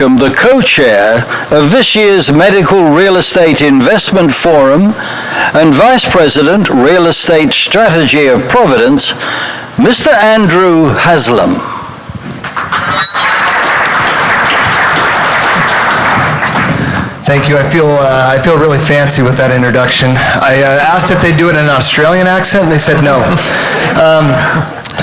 The co-chair of this year's Medical Real Estate Investment Forum and Vice President, Real Estate Strategy of Providence, Mr. Andrew Haslam. Thank you. I feel really fancy with that introduction. I asked if they'd do it in an Australian accent, and they said no.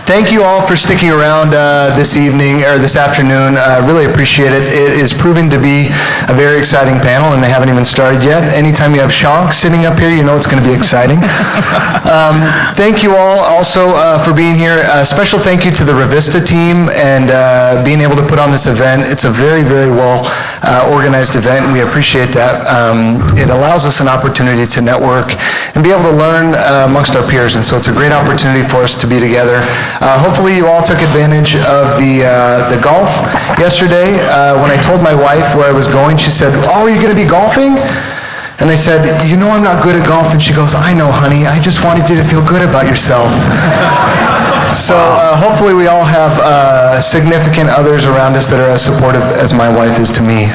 Thank you all for sticking around this evening or this afternoon. I really appreciate it. It is proving to be a very exciting panel, and they haven't even started yet. Anytime you have Shank sitting up here, you know it's going to be exciting. Thank you all also for being here. A special thank you to the Revista team and being able to put on this event. It's a very, very well organized event, and we appreciate that. It allows us an opportunity to network and be able to learn amongst our peers, and so it's a great opportunity for us to be together. Hopefully you all took advantage of the golf yesterday. When I told my wife where I was going, she said, "Oh, are you going to be golfing?" And I said, "You know I'm not good at golf." And she goes, "I know, honey. I just wanted you to feel good about yourself." So hopefully we all have significant others around us that are as supportive as my wife is to me.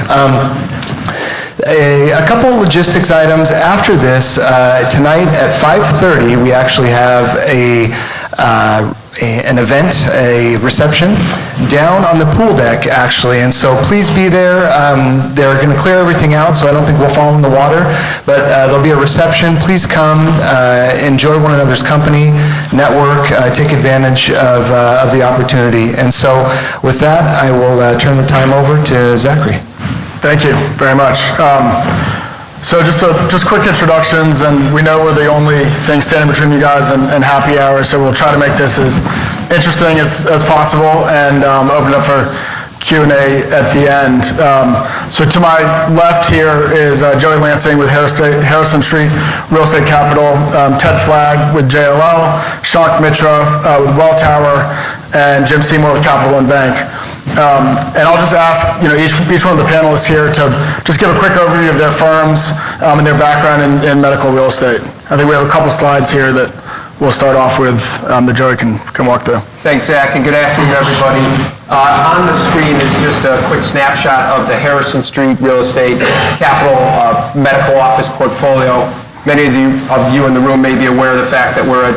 A couple of logistics items. After this, tonight at 5:30, we actually have an event, a reception, down on the pool deck, actually, and so please be there. They're going to clear everything out, so I don't think we'll fall in the water, but there'll be a reception. Please come, enjoy one another's company, network, take advantage of the opportunity. And so with that, I will turn the time over to Zachary. Thank you very much. So just quick introductions, and we know we're the only thing standing between you guys and happy hour, so we'll try to make this as interesting as possible and open up for Q&A at the end. So to my left here is Joey Lansing with Harrison Street Real Estate Capital, Ted Flagg with JLL, Shank Mitra with Welltower, and Jim Seymour with Capital One Bank. And I'll just ask, each one of the panelists here to just give a quick overview of their firms and their background in medical real estate. I think we have a couple slides here that we'll start off with that Joey can walk through. Thanks, Zach, and good afternoon, everybody. On the screen is just a quick snapshot of the Harrison Street Real Estate Capital medical office portfolio. Many of you in the room may be aware of the fact that we're a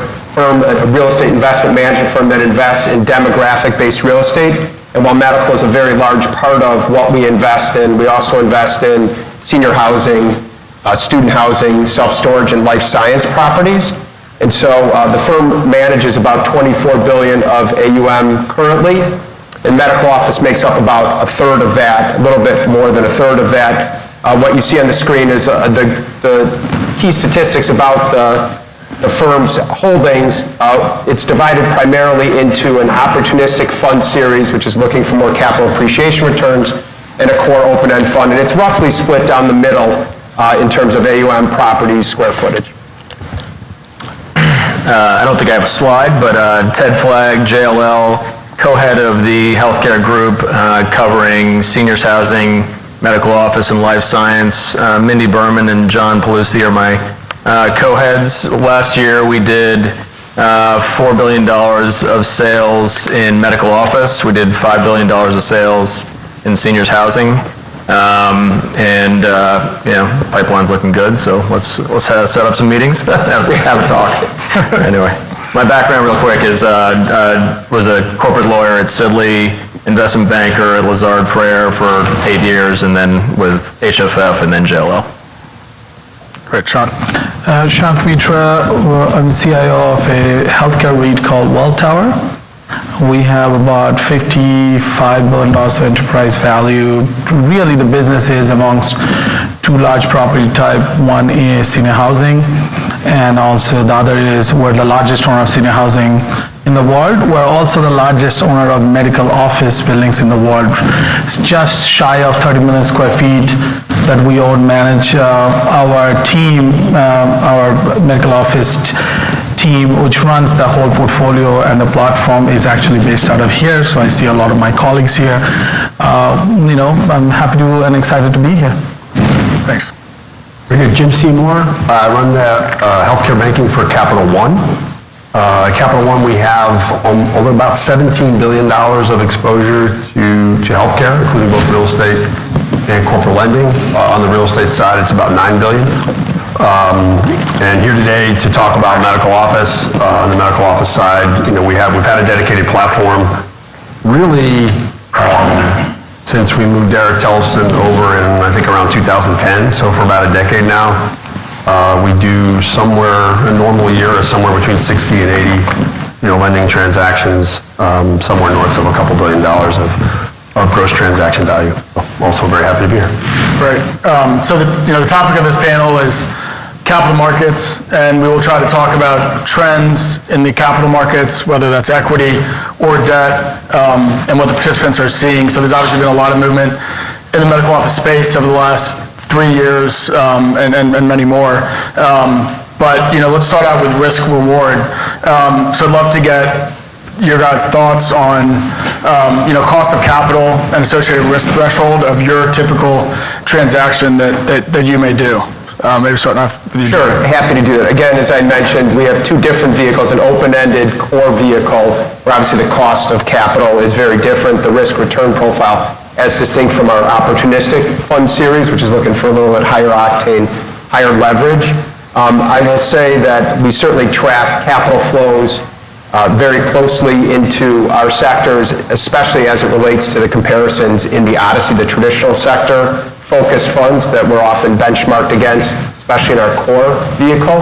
real estate investment management firm that invests in demographic-based real estate. And while medical is a very large part of what we invest in, we also invest in senior housing, student housing, self-storage, and life science properties. And so the firm manages about $24 billion of AUM currently, and medical office makes up about a third of that, a little bit more than a third of that. What you see on the screen is the key statistics about the firm's holdings. It's divided primarily into an opportunistic fund series, which is looking for more capital appreciation returns, and a core open-end fund. And it's roughly split down the middle in terms of AUM, properties, square footage. I don't think I have a slide, but Ted Flagg, JLL, co-head of the healthcare group covering seniors housing, medical office, and life science. Mindy Berman and John Pelusi are my co-heads. Last year we did $4 billion of sales in medical office. We did $5 billion of sales in seniors housing. The pipeline's looking good, so let's set up some meetings, have a talk. Anyway, my background real quick is was a corporate lawyer at Sidley, investment banker at Lazard Frere for 8 years, and then with HFF and then JLL. Great, Sean. Shank Mitra, I'm CIO of a healthcare REIT called Welltower. We have about $55 billion of enterprise value. Really, the business is amongst two large property type. One is senior housing, and also the other is we're the largest owner of senior housing in the world. We're also the largest owner of medical office buildings in the world. It's just shy of 30 million square feet that we own, manage. Our team, our medical office team, which runs the whole portfolio and the platform, is actually based out of here, so I see a lot of my colleagues here. I'm happy to and excited to be here. Thanks. Very good. Jim Seymour. I run the healthcare banking for Capital One. Capital One, we have over about $17 billion of exposure to healthcare, including both real estate and corporate lending. On the real estate side, it's about $9 billion. And here today to talk about medical office. On the medical office side, we've had a dedicated platform really since we moved Derek Tellefson over in, I think, around 2010, so for about a decade now. We do a normal year, somewhere between 60 and 80, lending transactions, somewhere north of a couple $2 billion of gross transaction value. Also very happy to be here. Great. So the topic of this panel is capital markets, and we will try to talk about trends in the capital markets, whether that's equity or debt, and what the participants are seeing. So there's obviously been a lot of movement in the medical office space over the last 3 years, and many more. But let's start out with risk reward. So I'd love to get your guys' thoughts on cost of capital and associated risk threshold of your typical transaction that you may do. Maybe starting off with you. Sure, happy to do that. Again, as I mentioned, we have two different vehicles, an open-ended core vehicle, where obviously the cost of capital is very different, the risk-return profile, as distinct from our opportunistic fund series, which is looking for a little bit higher octane, higher leverage. I will say that we certainly track capital flows very closely into our sectors, especially as it relates to the comparisons in the Odyssey, the traditional sector focused funds that we're often benchmarked against, especially in our core vehicle.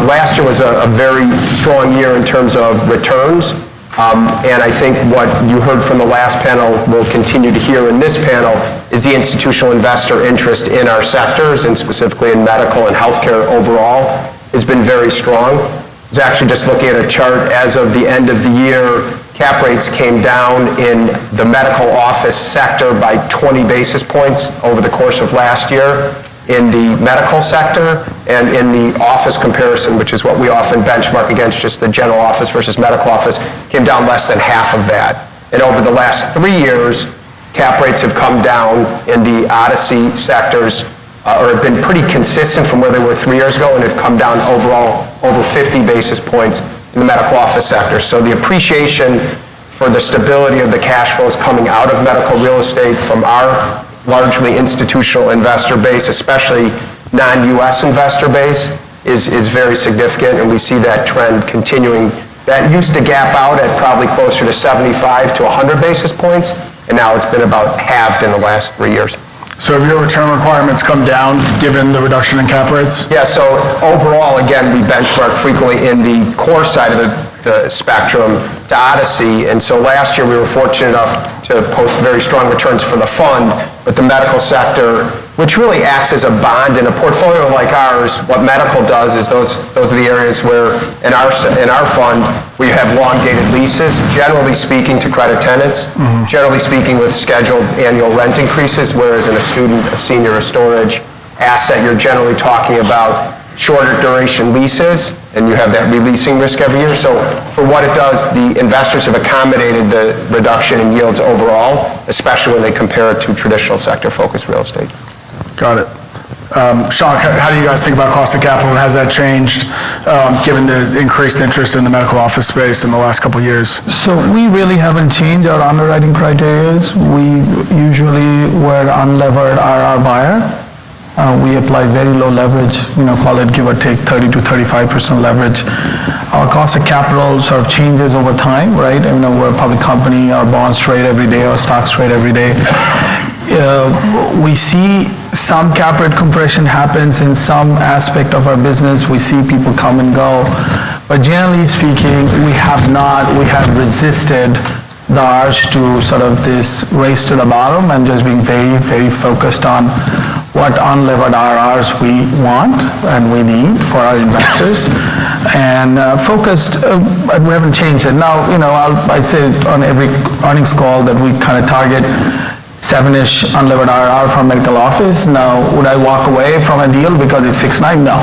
Last year was a very strong year in terms of returns. And I think what you heard from the last panel, we'll continue to hear in this panel, is the institutional investor interest in our sectors, and specifically in medical and healthcare overall, has been very strong. I was actually just looking at a chart as of the end of the year. Cap rates came down in the medical office sector by 20 basis points over the course of last year in the medical sector, and in the office comparison, which is what we often benchmark against, just the general office versus medical office, came down less than half of that. And over the last 3 years, cap rates have come down in the Odyssey sectors, or have been pretty consistent from where they were 3 years ago, and have come down overall over 50 basis points in the medical office sector. So the appreciation for the stability of the cash flows coming out of medical real estate from our largely institutional investor base, especially non-US investor base, is very significant, and we see that trend continuing. That used to gap out at probably closer to 75 to 100 basis points, and now it's been about halved in the last 3 years. So have your return requirements come down given the reduction in cap rates? Yeah, so overall, again, we benchmark frequently in the core side of the spectrum to Odyssey, and so last year we were fortunate enough to post very strong returns for the fund, but the medical sector, which really acts as a bond in a portfolio like ours, what medical does is those are the areas where in our fund we have long-dated leases, generally speaking to credit tenants, generally speaking with scheduled annual rent increases, whereas in a student, a senior, a storage asset, you're generally talking about shorter duration leases, and you have that releasing risk every year. So for what it does, the investors have accommodated the reduction in yields overall, especially when they compare it to traditional sector-focused real estate. Got it. Sean, how do you guys think about cost of capital, and has that changed given the increased interest in the medical office space in the last couple of years? So we really haven't changed our underwriting criteria. We usually were unlevered IRR buyer. We apply very low leverage, call it give or take 30 to 35% leverage. Our cost of capital sort of changes over time, right? We're a public company, our bonds trade every day, our stocks trade every day. We see some cap rate compression happens in some aspect of our business. We see people come and go. But generally speaking, we have resisted the urge to sort of this race to the bottom and just being very, very focused on what unlevered IRRs we want and we need for our investors, and focused, we haven't changed it. Now, I say on every earnings call that we kind of target 7-ish unlevered IRR from medical office. Now, would I walk away from a deal because it's 6.9? No.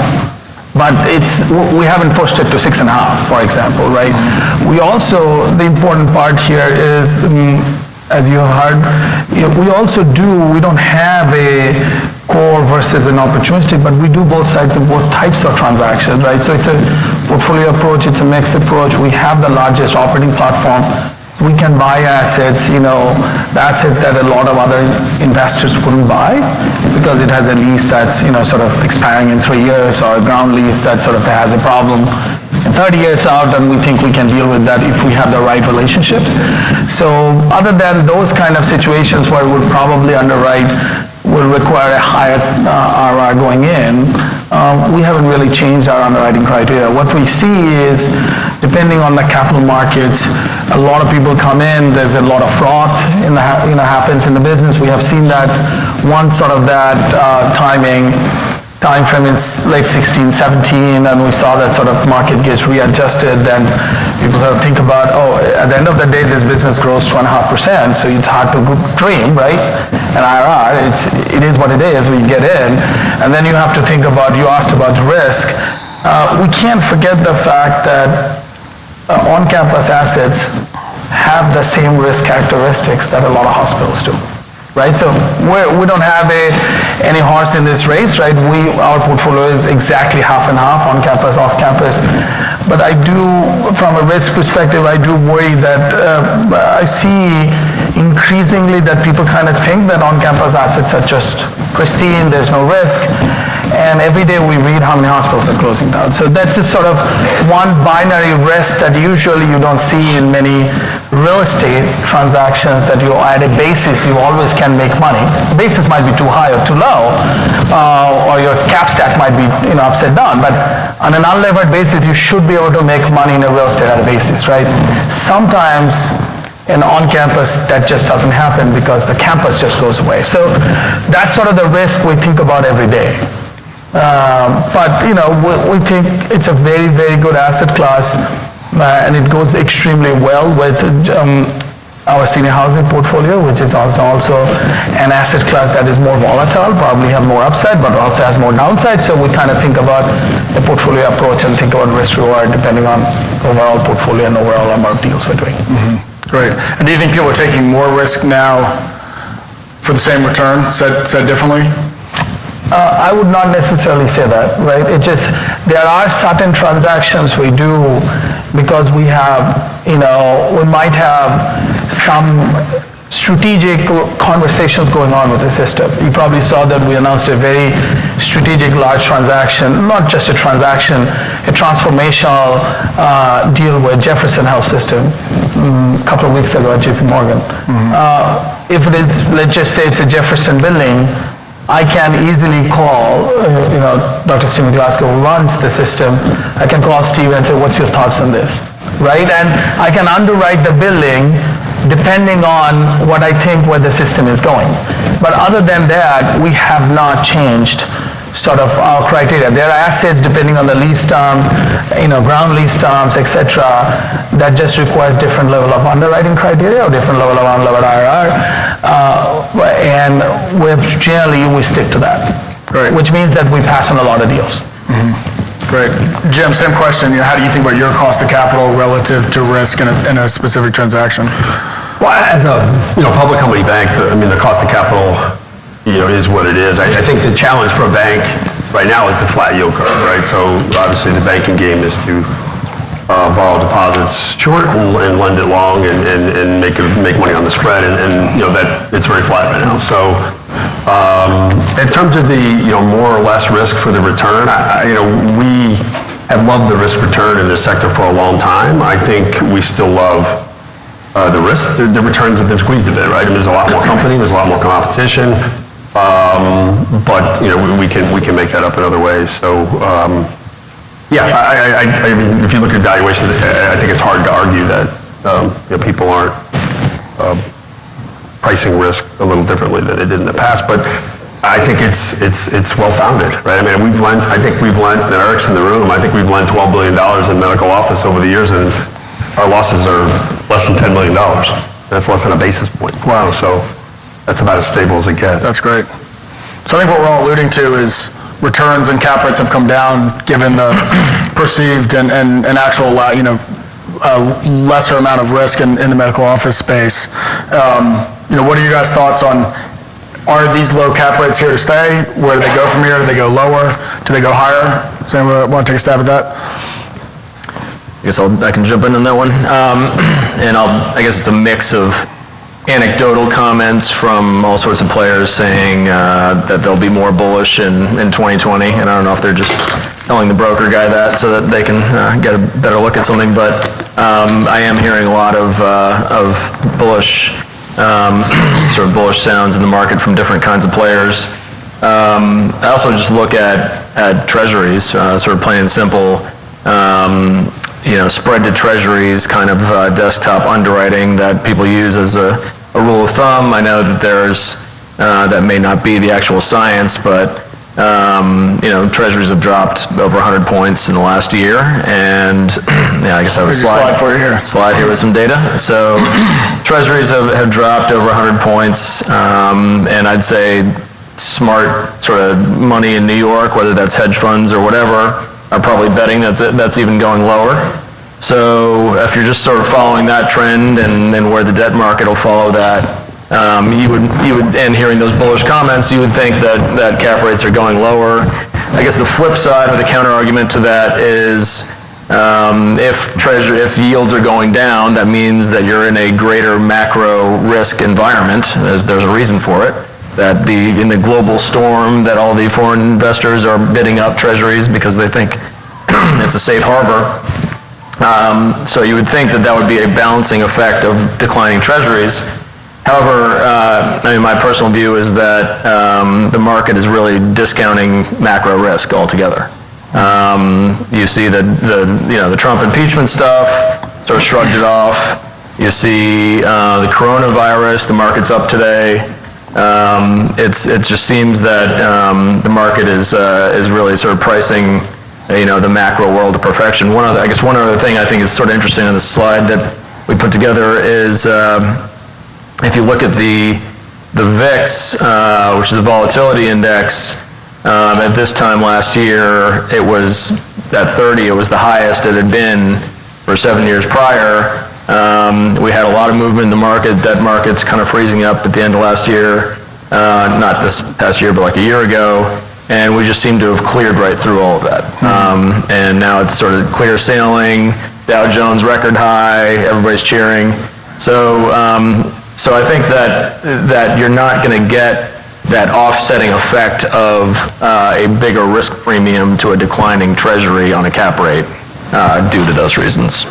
But we haven't pushed it to 6.5, for example, right? We also, the important part here is, as you have heard, we don't have a core versus an opportunistic, but we do both sides of both types of transactions, right? So it's a portfolio approach, it's a mixed approach. We have the largest operating platform. We can buy assets, the assets that a lot of other investors couldn't buy because it has a lease that's, sort of expiring in 3 years, or a ground lease that sort of has a problem in 30 years out, and we think we can deal with that if we have the right relationships. So other than those kind of situations where we would probably underwrite will require a higher RR going in, we haven't really changed our underwriting criteria. What we see is, depending on the capital markets, a lot of people come in, there's a lot of fraud happens in the business. We have seen that once sort of that time frame in late 16, 17, and we saw that sort of market gets readjusted, then people sort of think about, at the end of the day, this business grows 2.5%, so it's hard to dream, right? And IRR, it is what it is, we get in, and then you have to think about, you asked about risk. We can't forget the fact that on-campus assets have the same risk characteristics that a lot of hospitals do. Right, so we don't have any horse in this race, right? Our portfolio is exactly half and half, on campus, off campus. But I do, from a risk perspective, I do worry that I see increasingly that people kind of think that on-campus assets are just pristine, there's no risk. And every day we read how many hospitals are closing down. So that's just sort of one binary risk that usually you don't see in many real estate transactions, that you at a basis, you always can make money. The basis might be too high or too low, or your cap stack might be upside down. But on an unlevered basis, you should be able to make money in a real estate at a basis, right? Sometimes in on-campus, that just doesn't happen because the campus just goes away. So that's sort of the risk we think about every day. But we think it's a very, very good asset class, and it goes extremely well with our senior housing portfolio, which is also an asset class that is more volatile, probably have more upside, but also has more downside. So we kind of think about the portfolio approach and think about risk reward depending on overall portfolio and overall number of deals we're doing. Mm-hmm. Great. And do you think people are taking more risk now for the same return, said differently? I would not necessarily say that, right? There are certain transactions we do because we have, we might have some strategic conversations going on with the system. You probably saw that we announced a very strategic large transaction, not just a transaction, a transformational deal with Jefferson Health System a couple of weeks ago at JP Morgan. If it is, let's just say it's a Jefferson building, I can easily call, Dr. Steve Glasgow, who runs the system. I can call Steve and say, what's your thoughts on this, right? And I can underwrite the building depending on what I think where the system is going. But other than that, we have not changed sort of our criteria. There are assets depending on the lease term, ground lease terms, etc., that just requires different level of underwriting criteria or different level of unlevered IRR, and generally we stick to that. Great. Which means that we pass on a lot of deals. Mm-hmm. Great. Jim, same question. How do you think about your cost of capital relative to risk in a specific transaction? Well, as a public company bank, the cost of capital is what it is. I think the challenge for a bank right now is the flat yield curve, right? So obviously the banking game is to borrow deposits short and lend it long and make money on the spread, and that it's very flat right now. So in terms of the more or less risk for the return, we have loved the risk return in this sector for a long time. I think we still love the risk. The returns have been squeezed a bit, right? There's a lot more company, there's a lot more competition, but we can make that up in other ways. So if you look at valuations, I think it's hard to argue that people aren't pricing risk a little differently than they did in the past. But I think it's well-founded, right? I think we've lent, and Eric's in the room, I think we've lent $12 billion in medical office over the years, and our losses are less than $10 million. That's less than a basis point. Wow. So that's about as stable as it gets. That's great. So I think what we're all alluding to is returns and cap rates have come down given the perceived and actual, lesser amount of risk in the medical office space. What are your guys' thoughts on, are these low cap rates here to stay? Where do they go from here? Do they go lower? Do they go higher? Does anyone want to take a stab at that? I can jump in on that one. And I guess it's a mix of anecdotal comments from all sorts of players saying that they'll be more bullish in 2020. And I don't know if they're just telling the broker guy that so that they can get a better look at something. But I am hearing a lot of bullish, sort of bullish sounds in the market from different kinds of players. I also just look at treasuries, sort of plain and simple. Spread to treasuries, kind of desktop underwriting that people use as a rule of thumb. I know that that may not be the actual science, but treasuries have dropped over 100 points in the last year, and I guess I would slide for you here. Slide here with some data. So treasuries have dropped over 100 points, and I'd say smart sort of money in New York, whether that's hedge funds or whatever, are probably betting that that's even going lower. So if you're just sort of following that trend and where the debt market will follow that, you would, and hearing those bullish comments, you would think that cap rates are going lower. I guess the flip side or the counter argument to that is if yields are going down, that means that you're in a greater macro risk environment. There's a reason for it. That in the global storm that all the foreign investors are bidding up treasuries because they think it's a safe harbor. So you would think that would be a balancing effect of declining treasuries. However, my personal view is that the market is really discounting macro risk altogether. You see that the Trump impeachment stuff sort of shrugged it off. You see the coronavirus, the market's up today. It just seems that the market is really sort of pricing the macro world to perfection. One other thing I think is sort of interesting on this slide that we put together is if you look at the VIX, which is a volatility index, at this time last year it was at 30. It was the highest it had been for 7 years prior. We had a lot of movement in the market. Debt markets kind of freezing up at the end of last year, not this past year, but like a year ago, and we just seem to have cleared right through all of that. And now it's sort of clear sailing, Dow Jones record high, everybody's cheering. So I think that you're not going to get that offsetting effect of a bigger risk premium to a declining treasury on a cap rate due to those reasons.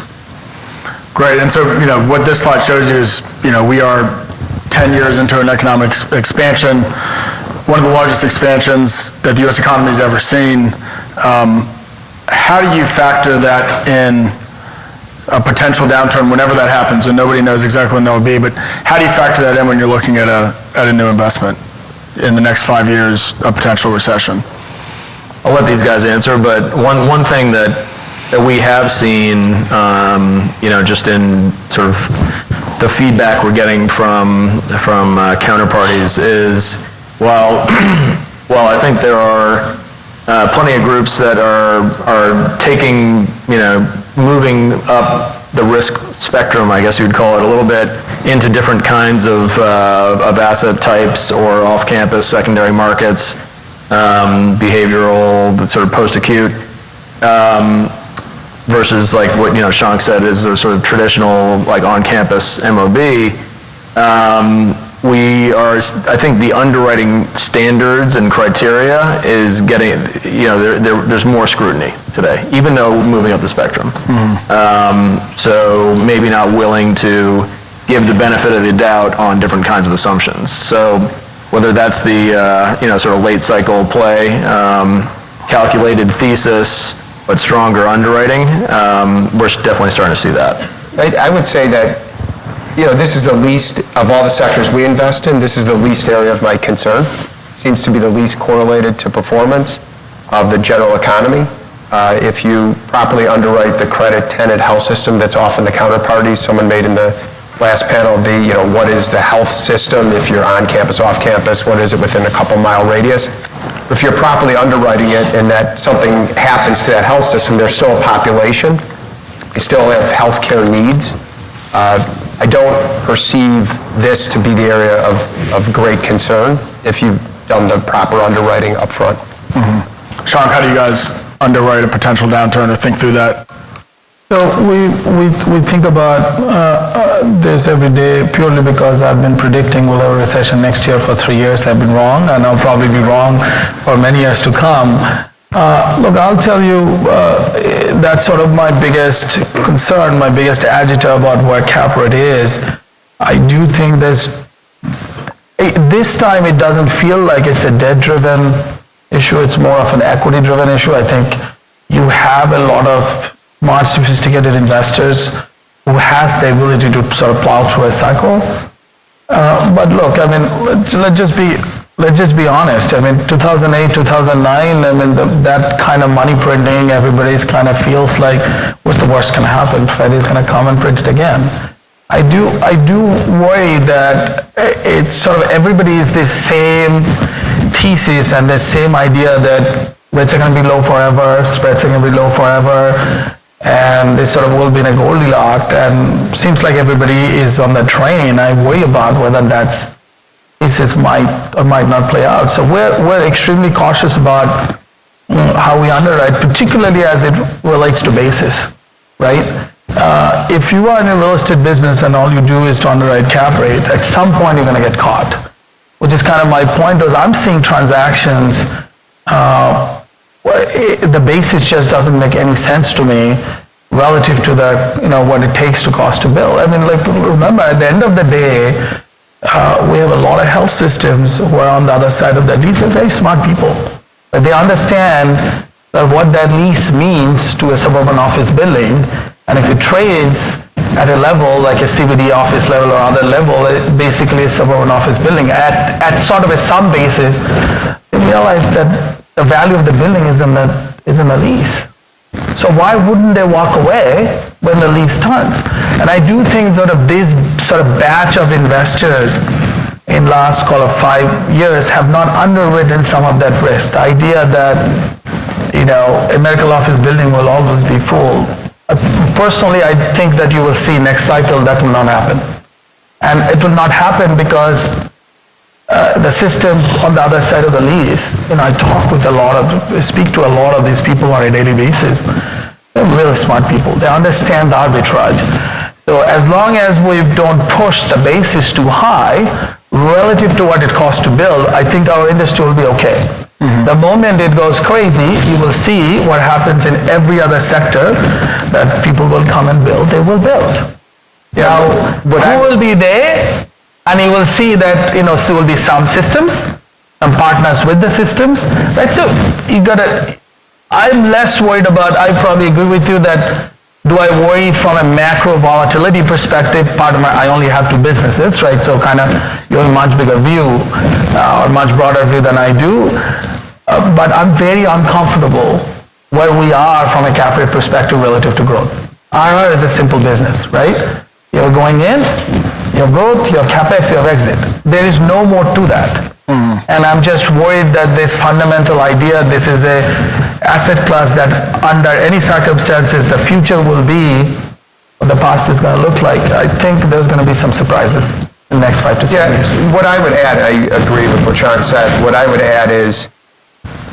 Great, and so, what this slide shows you is, we are 10 years into an economic expansion, one of the largest expansions that the U.S. economy has ever seen. How do you factor that in a potential downturn whenever that happens, and nobody knows exactly when that will be, but how do you factor that in when you're looking at a new investment in the next 5 years, a potential recession? I'll let these guys answer, but one thing that we have seen, just in sort of the feedback we're getting from counterparties is, while I think there are plenty of groups that are taking, moving up the risk spectrum, I guess you'd call it, a little bit into different kinds of asset types or off-campus secondary markets, behavioral, sort of post-acute. Versus like what Shank said is a sort of traditional like on-campus MOB. I think the underwriting standards and criteria is getting, there's more scrutiny today, even though moving up the spectrum. So maybe not willing to give the benefit of the doubt on different kinds of assumptions. So whether that's the sort of late cycle play, calculated thesis, but stronger underwriting, we're definitely starting to see that. I would say that, this is the least, of all the sectors we invest in, this is the least area of my concern. Seems to be the least correlated to performance of the general economy. If you properly underwrite the credit tenant health system that's often the counterparty, someone made in the last panel, what is the health system if you're on campus, off campus, what is it within a couple mile radius? If you're properly underwriting it and that something happens to that health system, there's still a population. You still have healthcare needs. I don't perceive this to be the area of great concern if you've done the proper underwriting up front. Sean, how do you guys underwrite a potential downturn or think through that? So we think about this every day purely because I've been predicting we'll have a recession next year for 3 years. I've been wrong, and I'll probably be wrong for many years to come. Look, I'll tell you, that's sort of my biggest concern, my biggest agita about where cap rate is. I do think this time it doesn't feel like it's a debt-driven issue. It's more of an equity-driven issue. I think you have a lot of smart, sophisticated investors who has the ability to sort of plow through a cycle. But look, I mean, let's just be honest. I mean, 2008, 2009, I mean, that kind of money printing, everybody's kind of feels like, what's the worst going to happen? Fed is going to come and print it again. I do worry that it's sort of everybody's the same thesis and the same idea that rates are going to be low forever, spreads are going to be low forever, and they sort of will be in a Goldilocks, and seems like everybody is on the train. I worry about whether that thesis might or might not play out. So we're extremely cautious about how we underwrite, particularly as it relates to basis, right? If you are in a real estate business and all you do is to underwrite cap rate, at some point you're going to get caught, which is kind of my point. Was I'm seeing transactions the basis just doesn't make any sense to me relative to the, what it takes to cost to build. I mean, like, remember, at the end of the day, we have a lot of health systems who are on the other side of that. These are very smart people, but they understand that what that lease means to a suburban office building, and if it trades at a level like a CBD office level or other level, basically a suburban office building at sort of a sum basis, they realize that the value of the building is in the lease. So why wouldn't they walk away when the lease turns? And I do think sort of this sort of batch of investors in last, call it 5 years, have not underwritten some of that risk. The idea that, a medical office building will always be full. Personally, I think that you will see next cycle that will not happen. And it will not happen because the systems on the other side of the lease, I speak to a lot of these people on a daily basis. They're really smart people. They understand the arbitrage. So as long as we don't push the basis too high relative to what it costs to build, I think our industry will be okay. Mm-hmm. The moment it goes crazy, you will see what happens in every other sector, that people will come and build. They will build. Now, who will be there? And you will see that, there will be some systems, some partners with the systems, right? So I'm less worried about, I probably agree with you that, do I worry from a macro volatility perspective? I only have 2 businesses, right? So kind of, you have a much bigger view, or much broader view than I do. But I'm very uncomfortable where we are from a cap rate perspective relative to growth. IRR is a simple business, right? You're going in, you have growth, you have capex, you have exit. There is no more to that. Mm. And I'm just worried that this fundamental idea, this is a asset class that under any circumstances, the future will be what the past is going to look like. I think there's going to be some surprises in the next 5 to 7 years. What I would add, I agree with what Sean said. What I would add is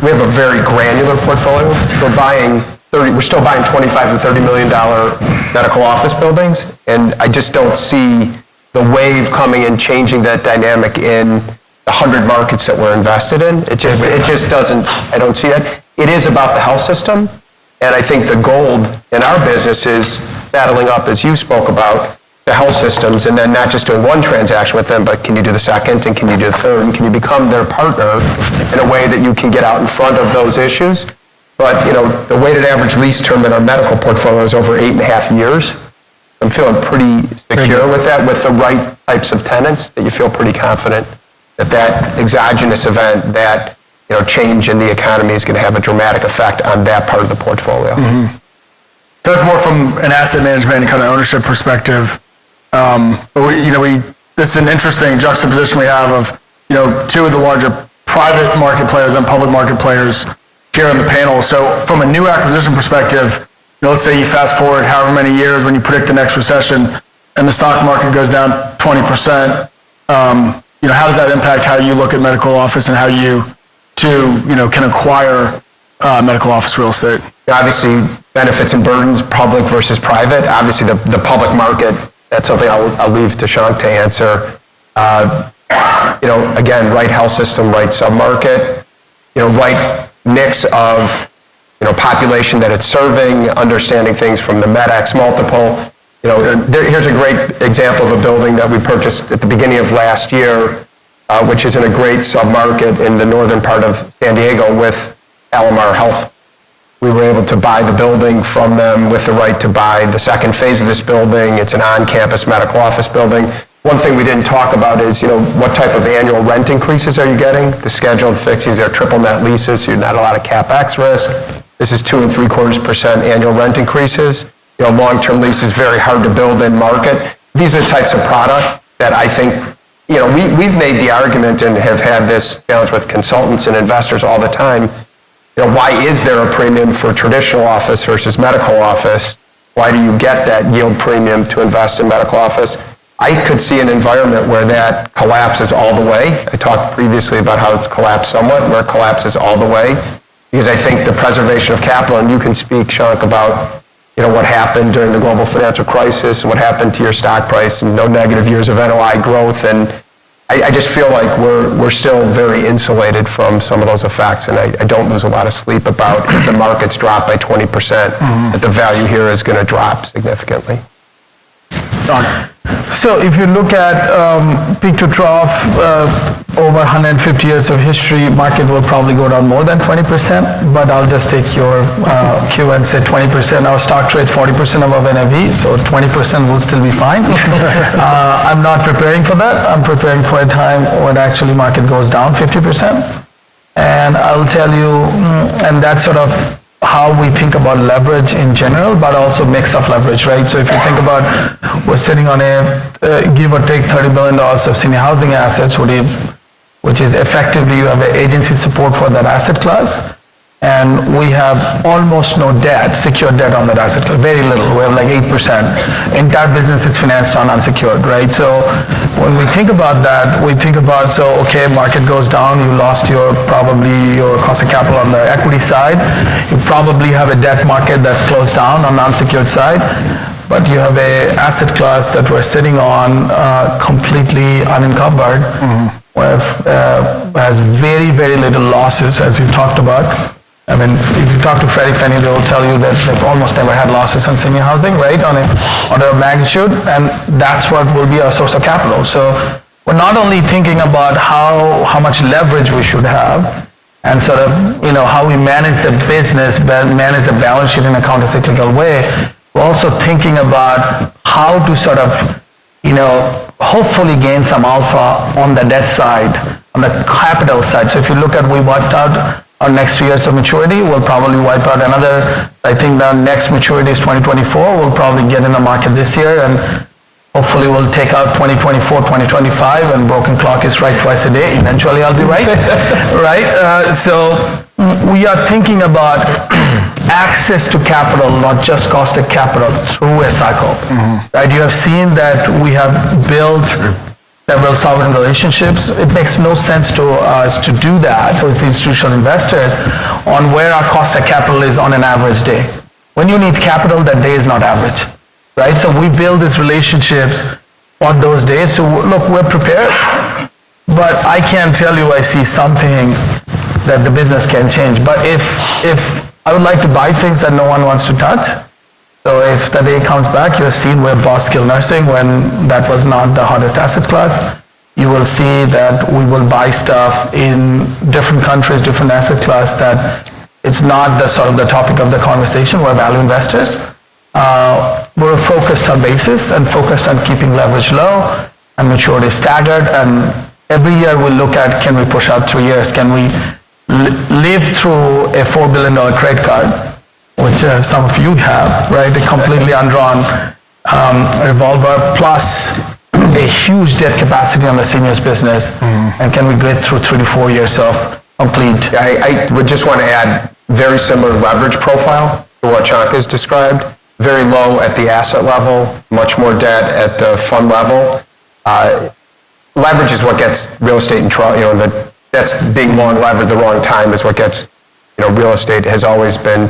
we have a very granular portfolio. We're still buying $25 and $30 million medical office buildings, and I just don't see the wave coming and changing that dynamic in the 100 markets that we're invested in. It just doesn't, I don't see that. It is about the health system, and I think the gold in our business is battling up, as you spoke about, the health systems, and then not just doing one transaction with them, but can you do the second, and can you do the third, and can you become their partner in a way that you can get out in front of those issues? But, the weighted average lease term in our medical portfolio is over 8.5 years. I'm feeling pretty secure with that, with the right types of tenants, that you feel pretty confident that exogenous event, that, change in the economy is going to have a dramatic effect on that part of the portfolio. Mm-hmm. So that's more from an asset management and kind of ownership perspective. But this is an interesting juxtaposition we have of, 2 of the larger private market players and public market players here on the panel. So from a new acquisition perspective, let's say you fast forward however many years when you predict the next recession and the stock market goes down 20%, how does that impact how you look at medical office and how you can acquire medical office real estate? Obviously, benefits and burdens, public versus private. Obviously, the public market, that's something I'll leave to Shank to answer. Again, right health system, right submarket, right mix of, population that it's serving, understanding things from the MedX multiple. Here's a great example of a building that we purchased at the beginning of last year, which is in a great submarket in the northern part of San Diego with Alamar Health. We were able to buy the building from them with the right to buy the second phase of this building. It's an on-campus medical office building. One thing we didn't talk about is, what type of annual rent increases are you getting? The scheduled fixes are triple net leases, so you're not a lot of CapEx risk. This is 2.75% annual rent increases. Long-term leases, very hard to build in market. These are the types of product that I think, we've made the argument and have had this challenge with consultants and investors all the time. Why is there a premium for traditional office versus medical office? Why do you get that yield premium to invest in medical office? I could see an environment where that collapses all the way. I talked previously about how it's collapsed somewhat, where it collapses all the way. Because I think the preservation of capital, and you can speak, Shank, about what happened during the global financial crisis, what happened to your stock price, and no negative years of NOI growth. And I just feel like we're still very insulated from some of those effects, and I don't lose a lot of sleep about if the markets drop by 20%, that the value here is going to drop significantly. So if you look at peak to trough, over 150 years of history, market will probably go down more than 20%, but I'll just take your cue and say 20%. Our stock trades 40% above NAV, so 20% will still be fine. I'm not preparing for that. I'm preparing for a time when actually market goes down 50%. And I'll tell you, and that's sort of how we think about leverage in general, but also mix of leverage, right? So if you think about, we're sitting on a give or take $30 billion of senior housing assets, which is effectively you have agency support for that asset class, and we have almost no debt, secured debt on that asset class, very little. We have like 8%. Entire business is financed on unsecured, right? So when we think about that, we think about, okay, market goes down, you lost probably your cost of capital on the equity side. You probably have a debt market that's closed down on the unsecured side, but you have a asset class that we're sitting on completely unencumbered, has very, very little losses, as you talked about. I mean, if you talk to Freddie Fannie, they will tell you that they've almost never had losses on senior housing, right, on a order of magnitude, and that's what will be our source of capital. So we're not only thinking about how much leverage we should have, and sort of, how we manage the business, manage the balance sheet in a countercyclical way, we're also thinking about how to sort of, hopefully gain some alpha on the debt side, on the capital side. So if you look at, we wiped out our next 3 years of maturity, we'll probably wipe out another, I think the next maturity is 2024, we'll probably get in the market this year, and hopefully we'll take out 2024, 2025, and broken clock is right twice a day. Eventually I'll be right, right? So we are thinking about access to capital, not just cost of capital, through a cycle, right? You have seen that we have built several sovereign relationships. It makes no sense to us to do that with institutional investors on where our cost of capital is on an average day. When you need capital, that day is not average, right? So we build these relationships on those days. So look, we're prepared, but I can't tell you I see something that the business can change. But if I would like to buy things that no one wants to touch, so if the day comes back, you've seen we bought skilled nursing when that was not the hottest asset class. You will see that we will buy stuff in different countries, different asset class, that it's not the sort of the topic of the conversation. We're value investors. We're focused on basis and focused on keeping leverage low and maturity staggered. And every year we look at, can we push out 3 years? Can we live through a $4 billion credit card, which some of you have, right? A completely undrawn revolver, plus a huge debt capacity on the seniors business. And can we get through 3 to 4 years of complete? I would just want to add very similar leverage profile to what Shank has described. Very low at the asset level, much more debt at the fund level. Leverage is what gets real estate in trouble. That's being long levered the wrong time is what gets, real estate has always been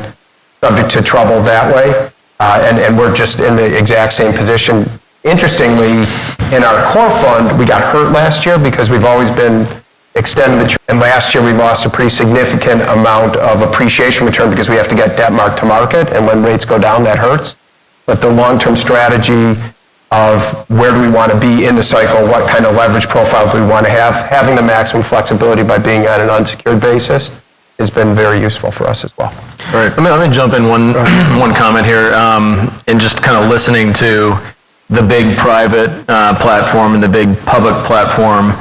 subject to trouble that way. And we're just in the exact same position. Interestingly, in our core fund, we got hurt last year because we've always been extended maturity. And last year we lost a pretty significant amount of appreciation return because we have to get debt marked to market. And when rates go down, that hurts. But the long-term strategy of where do we want to be in the cycle, what kind of leverage profile do we want to have, having the maximum flexibility by being on an unsecured basis has been very useful for us as well. All right, let me jump in one comment here, and just kind of listening to the big private platform and the big public platform.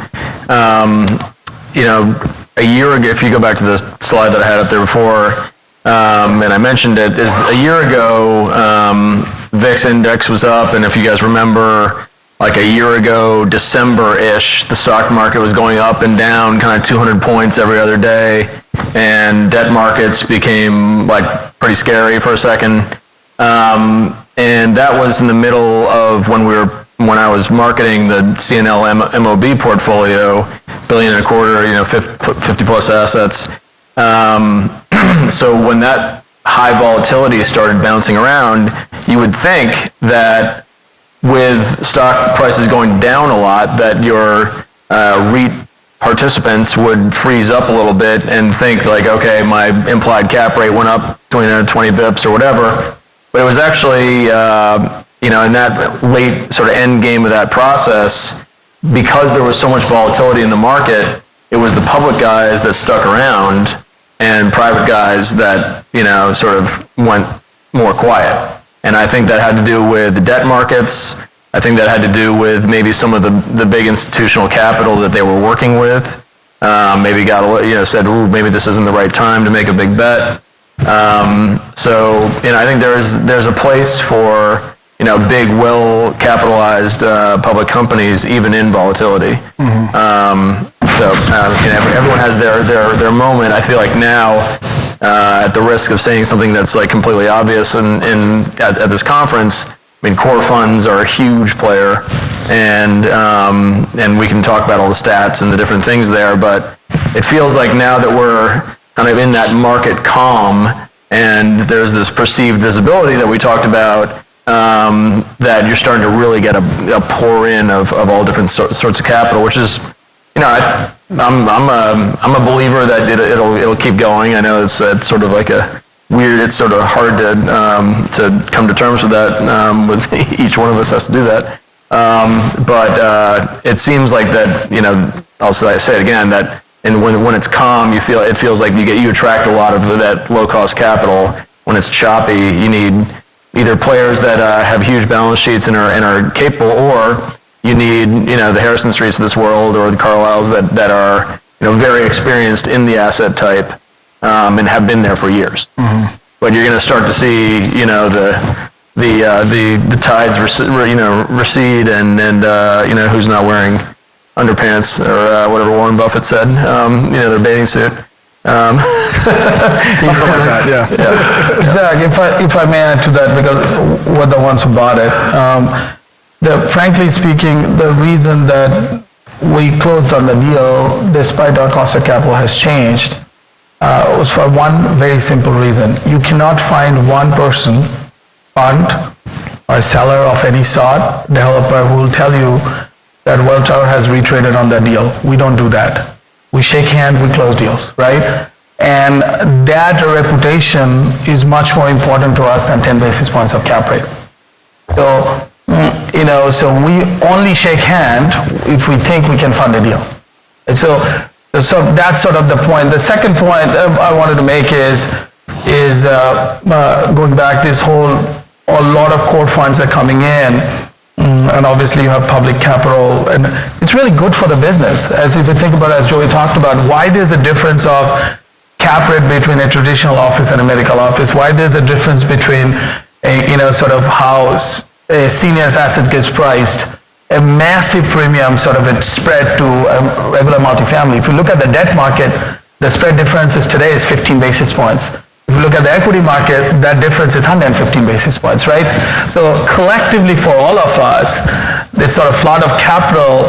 A year ago, if you go back to the slide that I had up there before, and I mentioned it, is a year ago, VIX index was up, and if you guys remember, like a year ago, December-ish, the stock market was going up and down kind of 200 points every other day, and debt markets became like pretty scary for a second. And that was in the middle of when I was marketing the CNL MOB portfolio, $1.25 billion, 50 plus assets. So when that high volatility started bouncing around, you would think that with stock prices going down a lot, that your REIT participants would freeze up a little bit and think like, okay, my implied cap rate went up 20 bips or whatever. But it was actually, in that late sort of end game of that process, because there was so much volatility in the market, it was the public guys that stuck around and private guys that, sort of went more quiet. And I think that had to do with the debt markets. I think that had to do with maybe some of the big institutional capital that they were working with. Maybe said, ooh, maybe this isn't the right time to make a big bet. I think there's a place for, big, well-capitalized public companies, even in volatility. Everyone has their moment. I feel like now, at the risk of saying something that's like completely obvious at this conference, I mean, core funds are a huge player, and we can talk about all the stats and the different things there, but it feels like now that we're kind of in that market calm, and there's this perceived visibility that we talked about, that you're starting to really get a pour in of all different sorts of capital, which is, I'm a believer that it'll keep going. I know it's sort of like a weird. It's sort of hard to come to terms with that. With each one of us has to do that. But it seems like that. I'll say it again, that and when it's calm, it feels like you attract a lot of that low cost capital. When it's choppy, you need either players that have huge balance sheets and are capable, or you need, the Harrison Streets of this world or the Carlyles that are, very experienced in the asset type, and have been there for years. Mm-hmm. But you're going to start to see, the tides recede, and who's not wearing underpants or whatever Warren Buffett said, their bathing suit. Something like that, yeah. Zach, if I may add to that, because we're the ones who bought it. Frankly speaking, the reason that we closed on the deal, despite our cost of capital has changed, was for one very simple reason. You cannot find one person, fund, or seller of any sort, developer, who will tell you that Welltower has retraded on that deal. We don't do that. We shake hands, we close deals, right? And that reputation is much more important to us than 10 basis points of cap rate. So we only shake hand if we think we can fund a deal. And so that's sort of the point. The second point I wanted to make is going back, a lot of core funds are coming in, and obviously you have public capital, and it's really good for the business. As if you think about, as Joey talked about, why there's a difference of cap rate between a traditional office and a medical office, why there's a difference between sort of how a senior's asset gets priced, a massive premium sort of a spread to a regular multifamily. If you look at the debt market, the spread differences today is 15 basis points. If you look at the equity market, that difference is 115 basis points, right? So collectively for all of us, this sort of flood of capital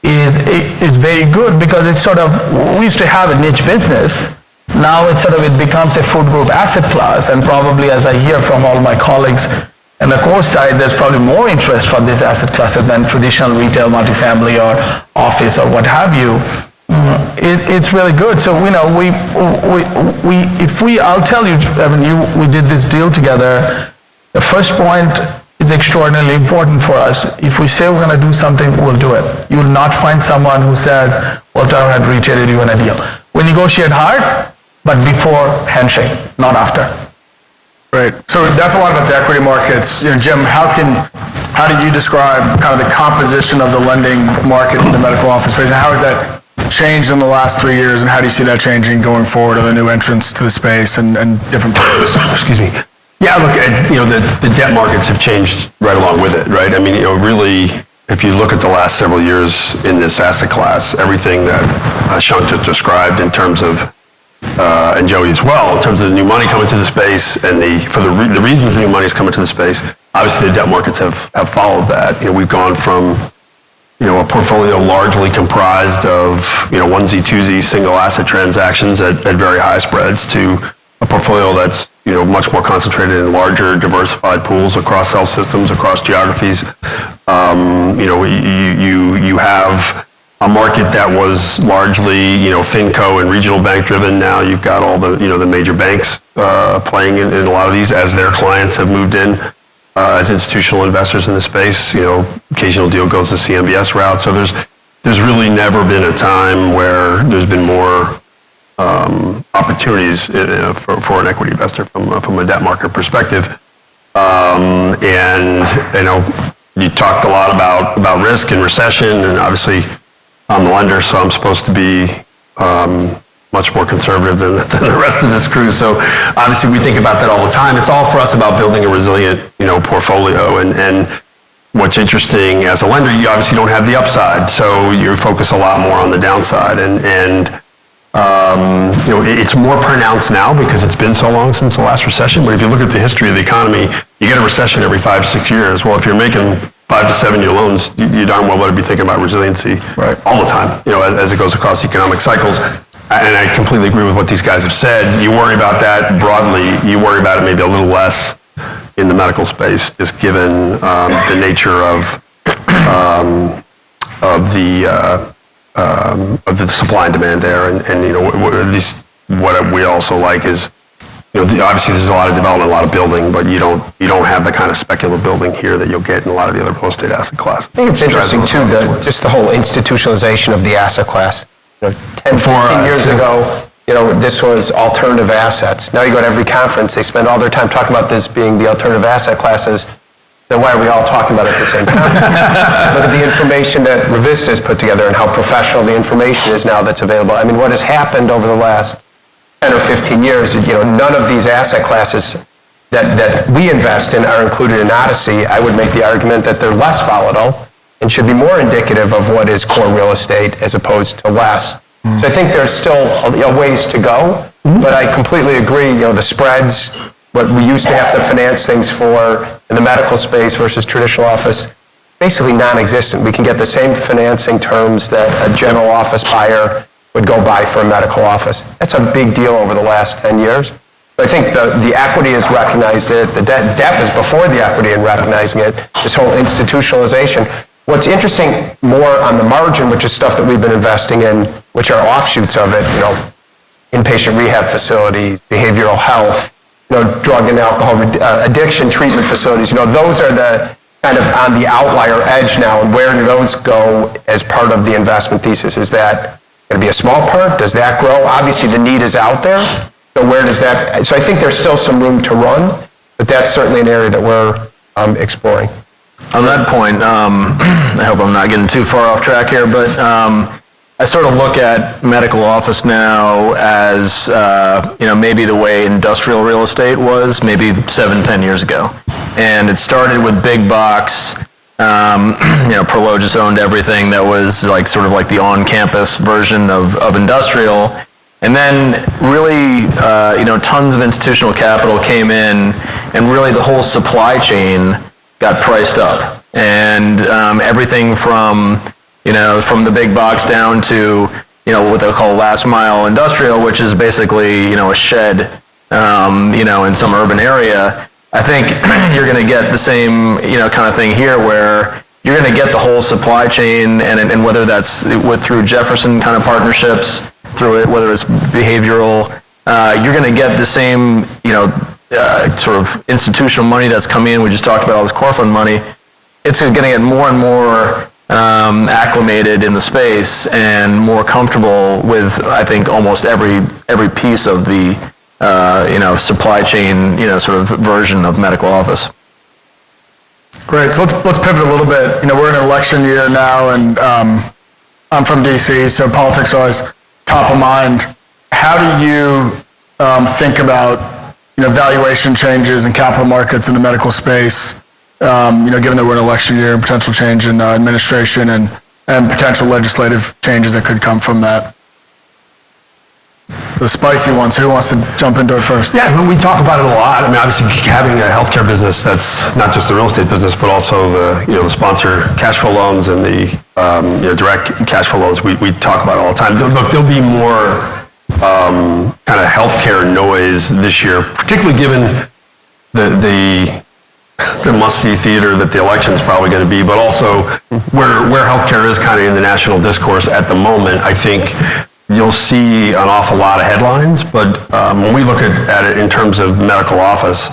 is very good, because it's sort of, we used to have a niche business, now it becomes a food group asset class, and probably as I hear from all my colleagues in the core side, there's probably more interest for this asset classes than traditional retail, multifamily, or office, or what have you. It's really good. So, I'll tell you, Evan, we did this deal together. The first point is extraordinarily important for us. If we say we're going to do something, we'll do it. You will not find someone who says, well, Tower had retraded you in a deal. We negotiate hard, but before handshake, not after. Right. So that's a lot about the equity markets. Jim, how do you describe kind of the composition of the lending market in the medical office space? And how has that changed in the last 3 years, and how do you see that changing going forward? Are there new entrants to the space and different players? Excuse me. Yeah, look, the debt markets have changed right along with it, right? I mean, really, if you look at the last several years in this asset class, everything that Shankh just described in terms of, and Joey as well, in terms of the new money coming to the space and the reasons the new money is coming to the space, obviously the debt markets have followed that. We've gone from, a portfolio largely comprised of, onesie, twosie, single asset transactions at very high spreads to a portfolio that's, much more concentrated in larger diversified pools across health systems, across geographies. You have a market that was largely, FinCo and regional bank driven. Now you've got all the, the major banks playing in a lot of these as their clients have moved in as institutional investors in the space. Occasional deal goes the CMBS route. So there's really never been a time where there's been more opportunities for an equity investor from a debt market perspective. And you talked a lot about risk and recession, and obviously I'm the lender, so I'm supposed to be much more conservative than the rest of this crew. So obviously we think about that all the time. It's all for us about building a resilient, portfolio. And what's interesting as a lender, you obviously don't have the upside, so you focus a lot more on the downside. It's more pronounced now because it's been so long since the last recession. But if you look at the history of the economy, you get a recession every 5-6 years. Well, if you're making 5 to 7 year loans, you darn well better be thinking about resiliency all the time, as it goes across economic cycles. And I completely agree with what these guys have said. You worry about that broadly. You worry about it maybe a little less in the medical space, just given the nature of the supply and demand there. And at least what we also like is, obviously there's a lot of development, a lot of building, but you don't have the kind of speculative building here that you'll get in a lot of the other real estate asset classes. I think it's interesting too, just the whole institutionalization of the asset class. 10, 15 years ago, this was alternative assets. Now you go to every conference, they spend all their time talking about this being the alternative asset classes. Then why are we all talking about it at the same time? Look at the information that Revista has put together and how professional the information is now that's available. I mean, what has happened over the last 10 or 15 years, none of these asset classes that we invest in are included in Odyssey. I would make the argument that they're less volatile and should be more indicative of what is core real estate as opposed to less. So I think there's still ways to go, but I completely agree, the spreads, what we used to have to finance things for in the medical space versus traditional office, basically non-existent. We can get the same financing terms that a general office buyer would go buy for a medical office. That's a big deal over the last 10 years. But I think the equity has recognized it, the debt was before the equity in recognizing it, this whole institutionalization. What's interesting more on the margin, which is stuff that we've been investing in, which are offshoots of it, inpatient rehab facilities, behavioral health, drug and alcohol addiction treatment facilities, those are the kind of on the outlier edge now. And where do those go as part of the investment thesis? Is that going to be a small part? Does that grow? Obviously the need is out there. So where does that, so I think there's still some room to run, but that's certainly an area that we're exploring. On that point, I hope I'm not getting too far off track here, but I sort of look at medical office now as, maybe the way industrial real estate was maybe 7-10 years ago. And it started with big box, Prologis owned everything that was sort of like the on-campus version of industrial. And then really, tons of institutional capital came in, and really the whole supply chain got priced up. And everything from the big box down to, what they call last mile industrial, which is basically, a shed, in some urban area. I think you're going to get the same, kind of thing here where you're going to get the whole supply chain, and whether that's through Jefferson kind of partnerships, through it, whether it's behavioral, you're going to get the same, sort of institutional money that's coming in. We just talked about all this core fund money. It's going to get more and more acclimated in the space and more comfortable with, I think, almost every piece of the, supply chain, sort of version of medical office. Great. So let's pivot a little bit. We're in an election year now, and I'm from DC, so politics are always top of mind. How do you think about valuation changes in capital markets in the medical space? Given that we're in an election year and potential change in administration and potential legislative changes that could come from that. The spicy ones. Who wants to jump into it first? Yeah, we talk about it a lot. I mean, obviously, having a healthcare business that's not just the real estate business, but also the sponsor cash flow loans and the direct cash flow loans. We talk about it all the time. Look, there'll be more kind of healthcare noise this year, particularly given the must-see theater that the election is probably going to be, but also where healthcare is kind of in the national discourse at the moment. I think you'll see an awful lot of headlines, but when we look at it in terms of medical office,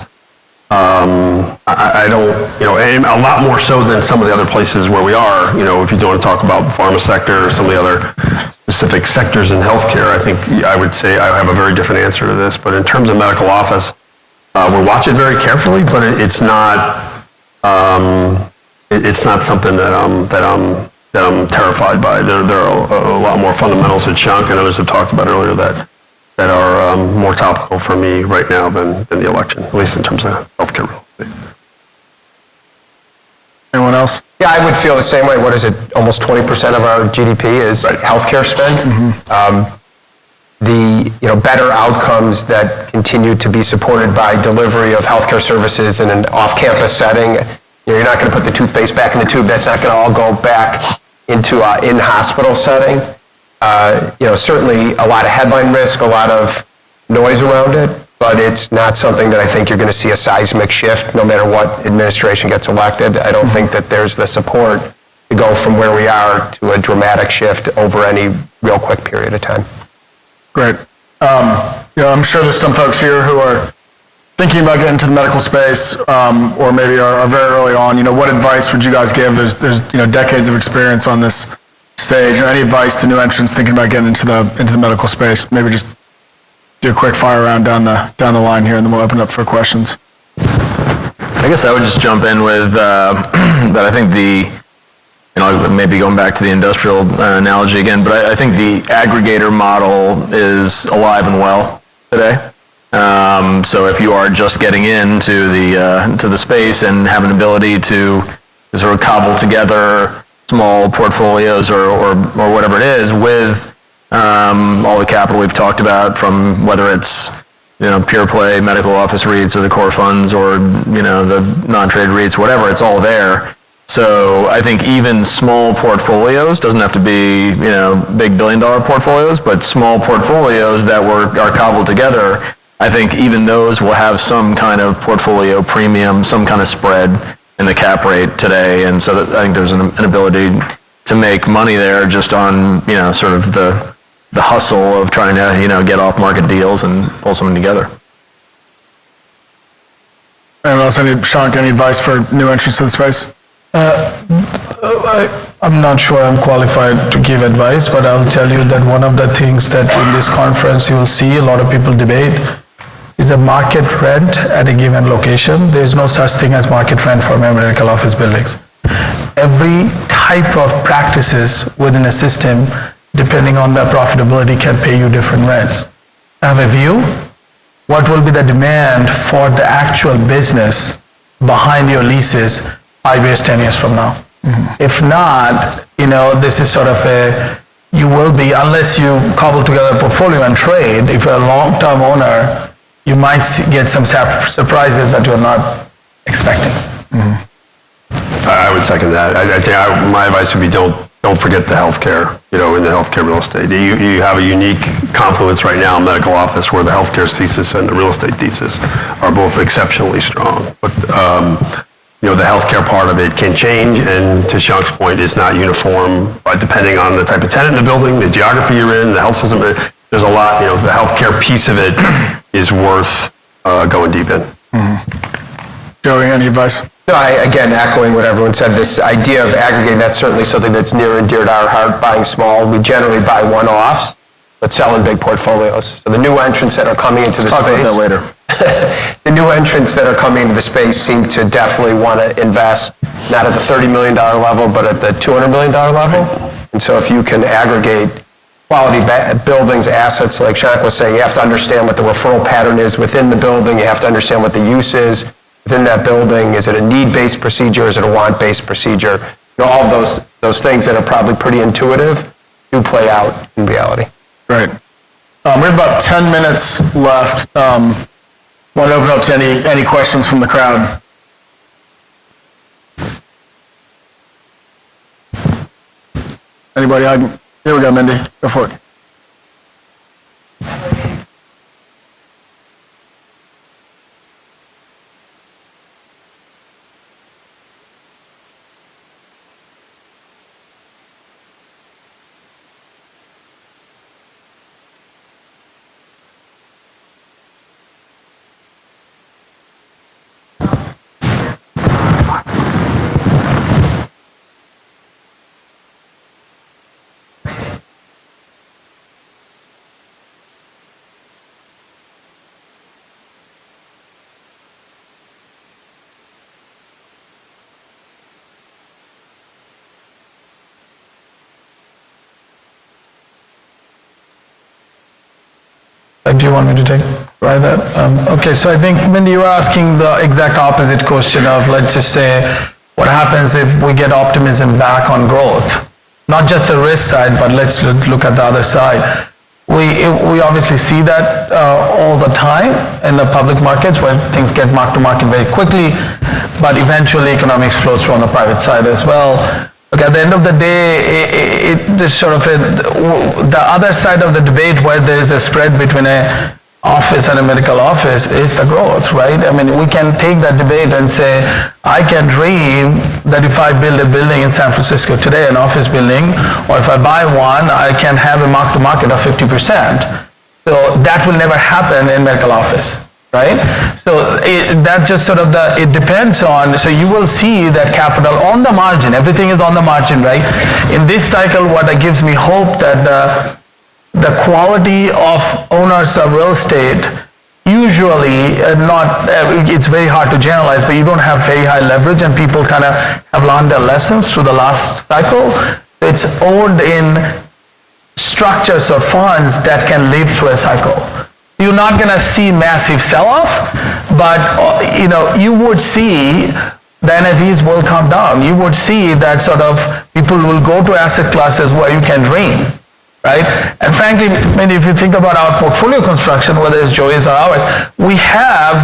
I don't, and a lot more so than some of the other places where we are, if you want to talk about the pharma sector or some of the other specific sectors in healthcare, I think I would say I have a very different answer to this. But in terms of medical office, we'll watch it very carefully, but it's not something that I'm terrified by. There are a lot more fundamentals that Shank and others have talked about earlier that are more topical for me right now than the election, at least in terms of healthcare real estate. Anyone else? Yeah, I would feel the same way. What is it? Almost 20% of our GDP is healthcare spend. Mm-hmm. The better outcomes that continue to be supported by delivery of healthcare services in an off-campus setting. You're not going to put the toothpaste back in the tube. That's not going to all go back into in-hospital setting. Certainly a lot of headline risk, a lot of noise around it, but it's not something that I think you're going to see a seismic shift no matter what administration gets elected. I don't think that there's the support to go from where we are to a dramatic shift over any real quick period of time. Great. I'm sure there's some folks here who are thinking about getting into the medical space, or maybe are very early on. What advice would you guys give? There's decades of experience on this stage. Any advice to new entrants thinking about getting into the medical space? Maybe just do a quick fire round down the line here, and then we'll open up for questions. I guess I would just jump in with that. I think maybe going back to the industrial analogy again, but I think the aggregator model is alive and well today. So if you are just getting into the space and have an ability to sort of cobble together small portfolios or whatever it is with all the capital we've talked about, from whether it's pure play medical office REITs or the core funds or the non-trade REITs, whatever, it's all there. So I think even small portfolios, doesn't have to be big billion-dollar portfolios, but small portfolios that are cobbled together, I think even those will have some kind of portfolio premium, some kind of spread in the cap rate today. And so I think there's an ability to make money there just on sort of the hustle of trying to get off market deals and pull something together. Anyone else? Shank, any advice for new entrants to the space? I'm not sure I'm qualified to give advice, but I'll tell you that one of the things that in this conference you'll see a lot of people debate is the market rent at a given location. There's no such thing as market rent for medical office buildings. Every type of practices within a system, depending on the profitability, can pay you different rents. I have a view. What will be the demand for the actual business behind your leases 5 years, 10 years from now? Mm-hmm. If not, this is sort of you will be, unless you cobble together a portfolio and trade, if you're a long-term owner, you might get some surprises that you're not expecting. Mm-hmm. I would second that. I think my advice would be don't don't forget the healthcare, in the healthcare real estate. You have a unique confluence right now in medical office where the healthcare thesis and the real estate thesis are both exceptionally strong. But, the healthcare part of it can change, and to Shank's point, it's not uniform, but depending on the type of tenant in the building, the geography you're in, the health system, there's a lot, the healthcare piece of it is worth going deep in. Joey, any advice? No, again, echoing what everyone said, this idea of aggregating, that's certainly something that's near and dear to our heart, buying small. We generally buy one-offs, but sell in big portfolios. So the new entrants that are coming into the space. Talk about that later. The new entrants that are coming into the space seem to definitely want to invest, not at the $30 million level, but at the $200 million level. And so if you can aggregate quality buildings, assets, like Shank was saying, you have to understand what the referral pattern is within the building. You have to understand what the use is within that building. Is it a need-based procedure? Is it a want-based procedure? All of those things that are probably pretty intuitive do play out in reality. Great. We have about 10 minutes left. Want to open up to any questions from the crowd? Anybody? Here we go, Mindy. Go for it. Do you want me to try that? Okay, so I think, Mindy, you were asking the exact opposite question of, let's just say, what happens if we get optimism back on growth? Not just the risk side, but let's look at the other side. We obviously see that all the time in the public markets where things get marked to market very quickly, but eventually economics flows through on the private side as well. Look, at the end of the day, there's sort of the other side of the debate where there's a spread between an office and a medical office is the growth, right? I mean, we can take that debate and say, I can dream that if I build a building in San Francisco today, an office building, or if I buy one, I can have a mark to market of 50%. So that will never happen in medical office. Right? So that just sort of it depends on, so you will see that capital on the margin, everything is on the margin, right? In this cycle, what gives me hope that the quality of owners of real estate usually it's very hard to generalize, but you don't have very high leverage and people kind of have learned their lessons through the last cycle. It's owned in structures or funds that can live through a cycle. You're not going to see massive sell-off, but you would see the NAVs will come down. You would see that sort of people will go to asset classes where you can dream, right? And frankly, if you think about our portfolio construction, whether it's Joey's or ours, we have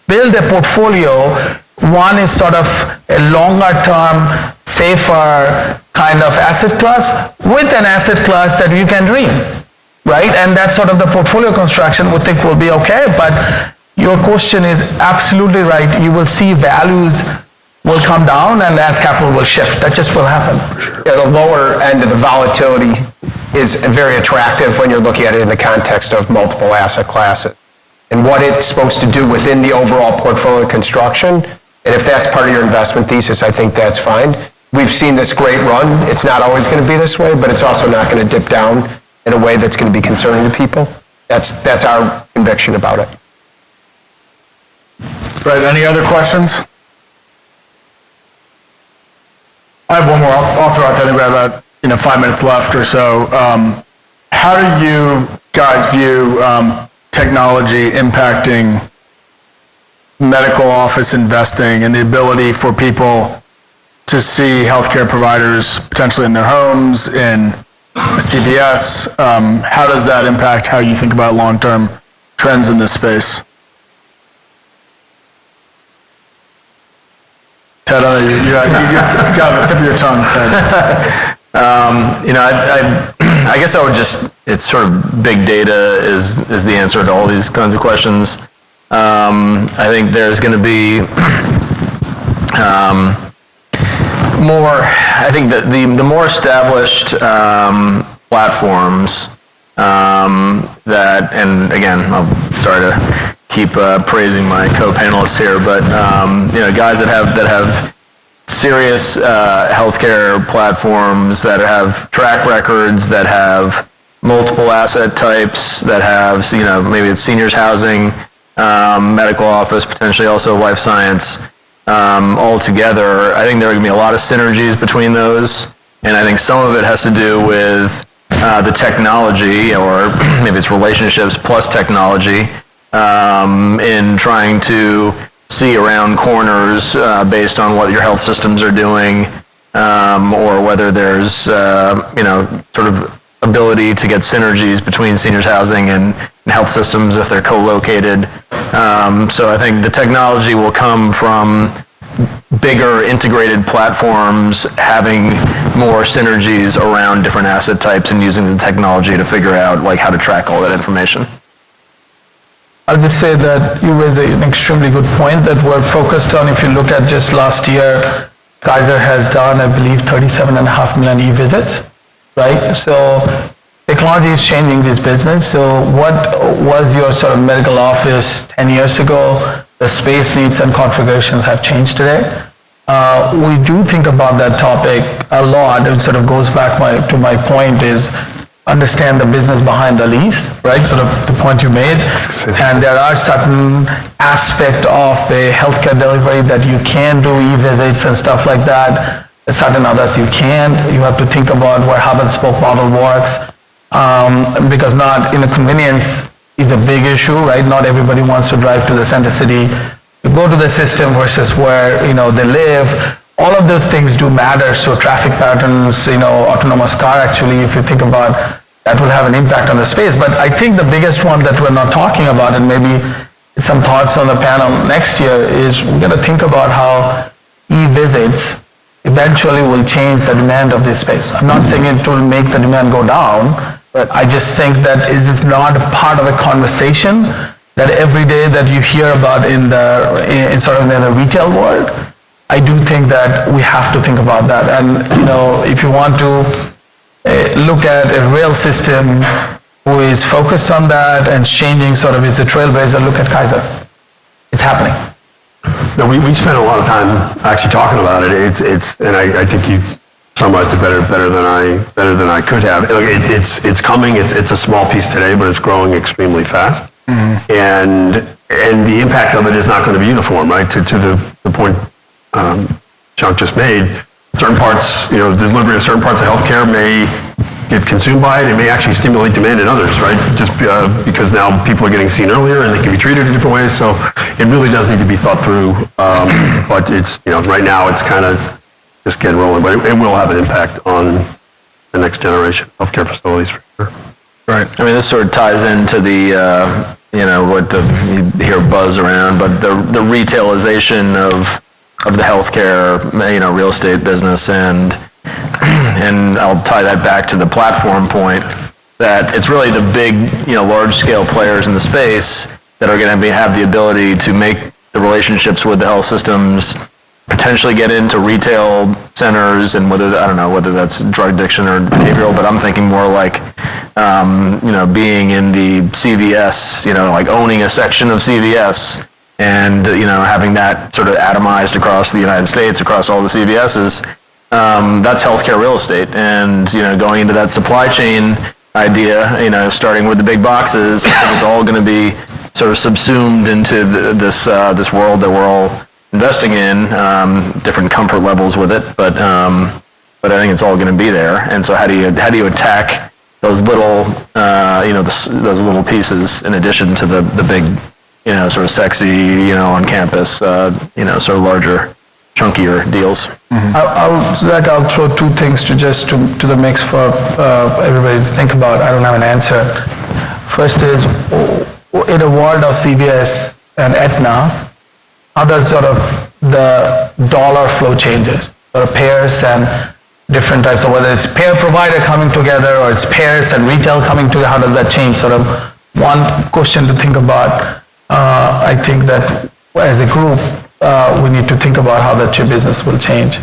built a portfolio. One is sort of a longer-term, safer kind of asset class with an asset class that you can dream. Right? And that's sort of the portfolio construction we think will be okay, but your question is absolutely right. You will see values will come down and as capital will shift. That just will happen. Yeah, the lower end of the volatility is very attractive when you're looking at it in the context of multiple asset classes and what it's supposed to do within the overall portfolio construction. And if that's part of your investment thesis, I think that's fine. We've seen this great run. It's not always going to be this way, but it's also not going to dip down in a way that's going to be concerning to people. That's our conviction about it. Right, any other questions? I have one more. I'll throw out, I think we have about 5 minutes left or so. How do you guys view technology impacting medical office investing and the ability for people to see healthcare providers potentially in their homes, in CVS? How does that impact how you think about long-term trends in this space? Ted, you got the tip of your tongue, Ted. I guess I would it's sort of big data is the answer to all these kinds of questions. I think there's going to be I think that the more established platforms that, and again, I'm sorry to keep praising my co-panelists here, but guys that have serious healthcare platforms that have track records, that have multiple asset types, that have maybe it's seniors housing, medical office, potentially also life science. All together, I think there are going to be a lot of synergies between those, and I think some of it has to do with the technology, or maybe it's relationships plus technology, in trying to see around corners based on what your health systems are doing, or whether there's sort of ability to get synergies between seniors housing and health systems if they're co-located. So I think the technology will come from bigger integrated platforms having more synergies around different asset types and using the technology to figure out like how to track all that information. I'll just say that you raise an extremely good point that we're focused on. If you look at just last year, Kaiser has done, I believe, 37.5 million e-visits, right? So technology is changing this business. So what was your sort of medical office 10 years ago? The space needs and configurations have changed today. We do think about that topic a lot. It sort of goes back to my point is understand the business behind the lease, right? Sort of the point you made. And there are certain aspects of a healthcare delivery that you can do e-visits and stuff like that. Certain others you can't. You have to think about where hub and spoke model works. Because not in a convenience is a big issue, right? Not everybody wants to drive to the center city to go to the system versus where they live. All of those things do matter. So traffic patterns, autonomous car, actually, if you think about that, will have an impact on the space. But I think the biggest one that we're not talking about, and maybe some thoughts on the panel next year, is we're going to think about how e-visits eventually will change the demand of this space. I'm not saying it will make the demand go down, but I just think that it is not part of a conversation that every day that you hear about in sort of in the retail world. I do think that we have to think about that. And, if you want to look at a rail system who is focused on that and changing sort of is a trailblazer, look at Kaiser. It's happening. No, we spent a lot of time actually talking about it. And I think you summarized it better than I could have. It's coming. It's a small piece today, but it's growing extremely fast. Mm-hmm. And the impact of it is not going to be uniform, right? To the point Chuck just made, certain parts, delivery of certain parts of healthcare may get consumed by it. It may actually stimulate demand in others, right? Just because now people are getting seen earlier and they can be treated in different ways. So it really does need to be thought through. But it's, right now it's kind of just getting rolling. But it will have an impact on the next generation of healthcare facilities for sure. Right. I mean, this sort of ties into the, what you hear buzz around, but the retailization of the healthcare, real estate business, and I'll tie that back to the platform point, that it's really the big, large-scale players in the space that are going to have the ability to make the relationships with the health systems, potentially get into retail centers, and I don't know whether that's drug addiction or behavioral, but I'm thinking more like, being in the CVS, like owning a section of CVS, and having that sort of atomized across the United States, across all the CVSs, that's healthcare real estate. And going into that supply chain idea, starting with the big boxes, I think it's all going to be sort of subsumed into this world that we're all investing in. Different comfort levels with it, but I think it's all going to be there. And so how do you attack those little those little pieces in addition to the big, sort of sexy, on campus, sort of larger, chunkier deals. Mm-hmm. I'll throw two things to the mix for everybody to think about. I don't have an answer. First is, in a world of CVS and Aetna, how does sort of the dollar flow changes? Sort of payers and different types of, whether it's payer provider coming together or it's payers and retail coming together, how does that change? Sort of one question to think about. I think that as a group, we need to think about how that your business will change.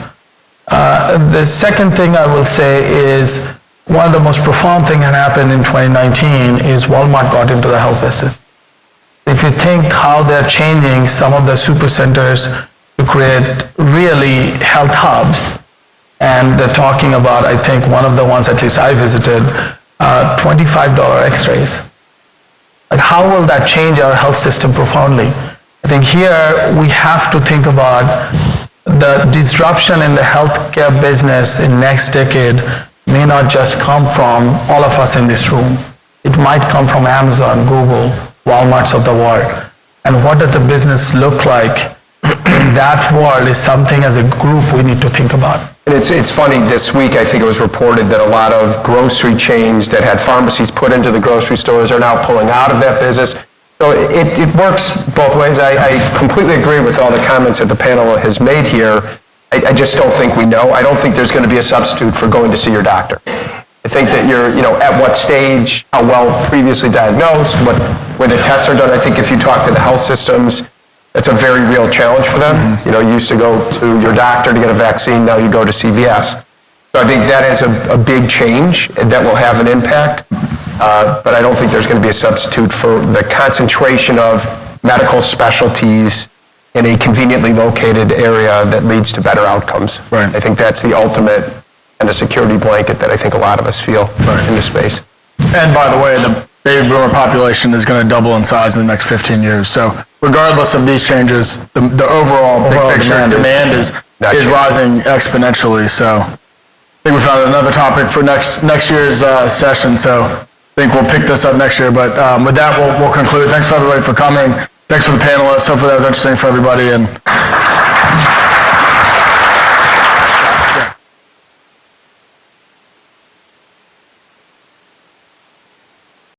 The second thing I will say is one of the most profound things that happened in 2019 is Walmart got into the health business. If you think how they're changing some of the super centers to create really health hubs, and they're talking about, I think one of the ones at least I visited, $25 x-rays. Like how will that change our health system profoundly? I think here we have to think about the disruption in the healthcare business in next decade may not just come from all of us in this room. It might come from Amazon, Google, Walmarts of the world. And what does the business look like in that world is something as a group we need to think about. And it's funny, this week I think it was reported that a lot of grocery chains that had pharmacies put into the grocery stores are now pulling out of that business. So it works both ways. I completely agree with all the comments that the panel has made here. I just don't think we know. I don't think there's going to be a substitute for going to see your doctor. I think that you're, at what stage, how well previously diagnosed, where the tests are done. I think if you talk to the health systems, that's a very real challenge for them. You used to go to your doctor to get a vaccine, now you go to CVS. So I think that is a big change that will have an impact. But I don't think there's going to be a substitute for the concentration of medical specialties in a conveniently located area that leads to better outcomes. Right. I think that's the ultimate and a security blanket that I think a lot of us feel in this space. And by the way, the baby boomer population is going to double in size in the next 15 years. So regardless of these changes, the overall big picture demand is rising exponentially. So I think we found another topic for next year's session. So I think we'll pick this up next year. But with that, we'll conclude. Thanks for everybody for coming. Thanks for the panelists. Hopefully that was interesting for everybody. And